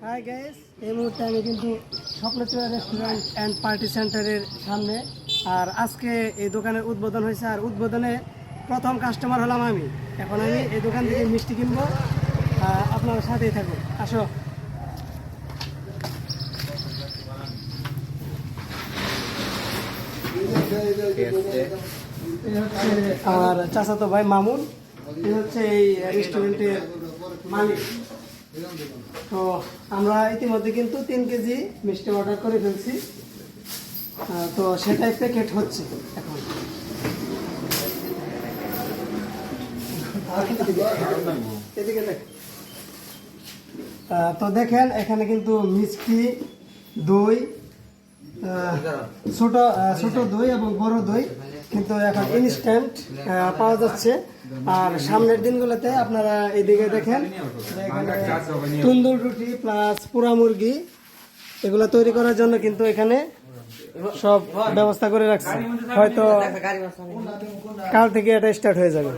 Hi guys, এই মুহূর্তে আমি কিন্তু স্বপ্নচূড়া রেস্টুরেন্ট অ্যান্ড পার্টি সেন্টারের সামনে। আর আজকে এই দোকানের উদ্বোধন হয়েছে, আর উদ্বোধনে প্রথম কাস্টমার হলাম আমি। এখন আমি এই দোকান থেকে মিষ্টি কিনবো, আপনার সাথেই থাকুন, আসো। আমার চাচাতো ভাই মামুন, এই হচ্ছে এই রেস্টুরেন্টের মালিক। তো আমরা ইতিমধ্যে কিন্তু 3 কেজি মিষ্টি অর্ডার করে ফেলছি, তো সেটাই প্যাকেট হচ্ছে এখন। এদিকে দেখ। তো দেখেন এখানে কিন্তু মিষ্টি, দই, ছোট ছোট দই এবং বড় দই কিন্তু এখন ইনস্ট্যান্ট পাওয়া যাচ্ছে। আর সামনের দিনগুলোতে আপনারা এদিকে দেখেন তন্দুর রুটি প্লাস পোড়া মুরগি এগুলো তৈরি করার জন্য কিন্তু এখানে সব ব্যবস্থা করে রাখছে। হয়তো কাল থেকে এটা স্টার্ট হয়ে যাবে।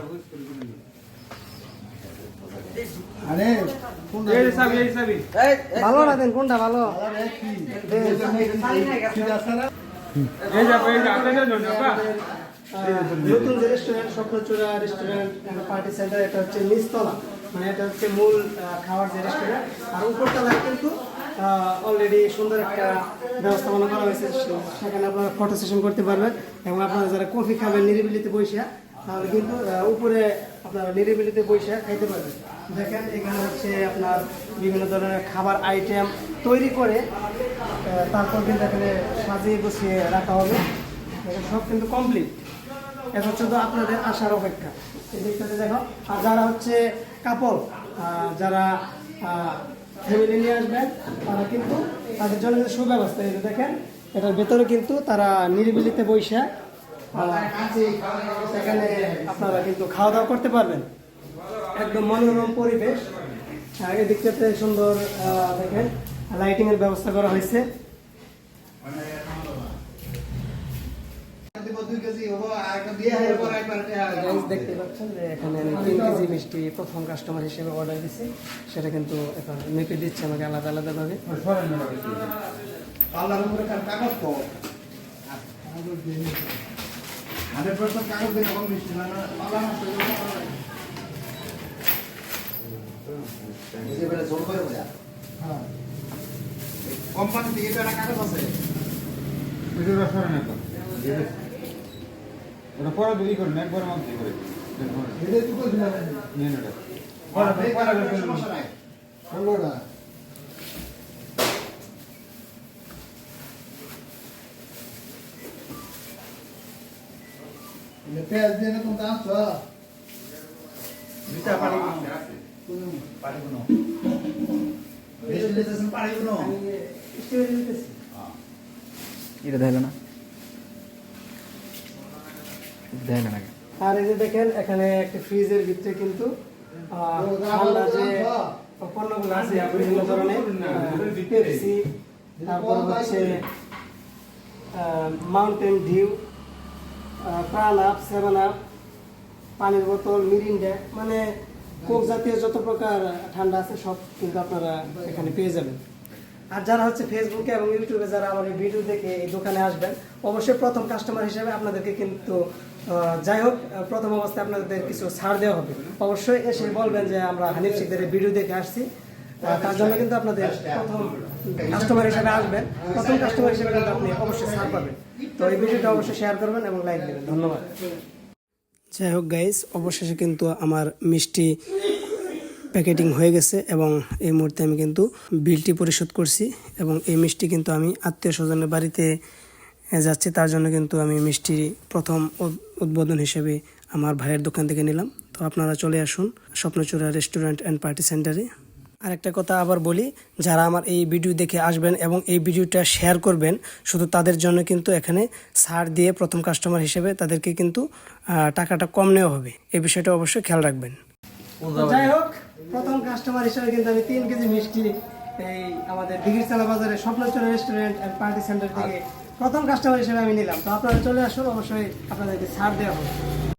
ভালো না দেন, কোনটা ভালো? নতুন যে restaurant Swapnachura restaurant party centre, এটা হচ্ছে নিচতলা, মানে এটা হচ্ছে মূল খাওয়ার যে রেস্টুরেন্ট। আর উপরতলায় কিন্তু অলরেডি সুন্দর একটা ব্যবস্থাপনা করা হয়েছে, সেখানে আপনারা ফটো সেশন করতে পারবেন এবং আপনারা যারা কফি খাবেন নিরিবিলিতে বসে, তাহলে কিন্তু উপরে আপনারা নিরিবিলিতে বসে খাইতে পারবেন। দেখেন এখানে হচ্ছে আপনার বিভিন্ন ধরনের খাবার আইটেম তৈরি করে তারপর কিন্তু এখানে সাজিয়ে গুছিয়ে রাখা হবে। সব কিন্তু কমপ্লিট, এখন শুধু আপনাদের আসার অপেক্ষা। এই দিকটাতে দেখো। আর যারা হচ্ছে কাপল, যারা ফ্যামিলি নিয়ে আসবেন, তারা কিন্তু তাদের জন্য সুব্যবস্থা। এই যে দেখেন, এটার ভেতরে কিন্তু তারা নিরিবিলিতে বসে সেখানে আপনারা কিন্তু খাওয়া দাওয়া করতে পারবেন। একদম মনোরম পরিবেশ। এদিকটাতে সুন্দর দেখেন লাইটিং এর ব্যবস্থা করা হয়েছে। দেখতে পাচ্ছেন যে এখানে আমি 3 কেজি মিষ্টি প্রথম কাস্টমার হিসেবে অর্ডার দিচ্ছি, সেটা কিন্তু এখন মেপে দিচ্ছে আমাকে আলাদা আলাদা ভাবে। কোম্পানি থেকে এটা কাগজ আছে, ওটা পরে দেরি করেন, একবার মাত্র করে পেঁয়াজ দিয়ে না তুমি আনছো পানি কোনো এটা দেয় না, দেয় না। আর এই যে দেখেন এখানে একটা ফ্রিজের ভিতরে কিন্তু ঠান্ডা যে পণ্যগুলো আছে বিভিন্ন ধরনের পেপসি, তারপর হচ্ছে মাউন্টেন ডিউ, প্রাণ আপ, 7 আপ, পানির বোতল, মিরিন্ডা, মানে কোক জাতীয় যত প্রকার ঠান্ডা আছে সব কিন্তু আপনারা এখানে পেয়ে যাবেন। আর যারা হচ্ছে ফেসবুকে এবং ইউটিউবে যারা আমার এই ভিডিও দেখে এই দোকানে আসবেন, অবশ্যই প্রথম কাস্টমার হিসেবে আপনাদেরকে কিন্তু যাই হোক প্রথম অবস্থায় আপনাদের কিছু ছাড় দেওয়া হবে। অবশ্যই এসে বলবেন যে আমরা হানিফ শিকদারের ভিডিও দেখে আসছি, তার জন্য কিন্তু আপনাদের প্রথম কাস্টমার হিসেবে আসবেন, প্রথম কাস্টমার হিসেবে কিন্তু আপনি অবশ্যই ছাড় পাবেন। তো এই ভিডিওটা অবশ্যই শেয়ার করবেন এবং লাইক দেবেন। ধন্যবাদ। যাই হোক গাইস, অবশেষে কিন্তু আমার মিষ্টি প্যাকেটিং হয়ে গেছে এবং এই মুহূর্তে আমি কিন্তু বিলটি পরিশোধ করছি এবং এই মিষ্টি কিন্তু আমি আত্মীয় স্বজনের বাড়িতে যাচ্ছি, তার জন্য কিন্তু আমি মিষ্টি প্রথম উদ্বোধন হিসেবে আমার ভাইয়ের দোকান থেকে নিলাম। তো আপনারা চলে আসুন স্বপ্নচূড়া রেস্টুরেন্ট অ্যান্ড পার্টি সেন্টারে। আরেকটা কথা আবার বলি, যারা আমার এই ভিডিও দেখে আসবেন এবং এই ভিডিওটা শেয়ার করবেন, শুধু তাদের জন্য কিন্তু এখানে ছাড় দিয়ে প্রথম কাস্টমার হিসেবে তাদেরকে কিন্তু টাকাটা কম নেওয়া হবে। এই বিষয়টা অবশ্যই খেয়াল রাখবেন। যাই হোক, প্রথম কাস্টমার হিসেবে কিন্তু আমি 3 কেজি মিষ্টি এই আমাদের দিঘিরচালা বাজারে Swapnachura restaurant and party centre থেকে প্রথম কাস্টমার হিসেবে আমি নিলাম। তো আপনারা চলে আসুন, অবশ্যই আপনাদেরকে ছাড় দেওয়া হবে।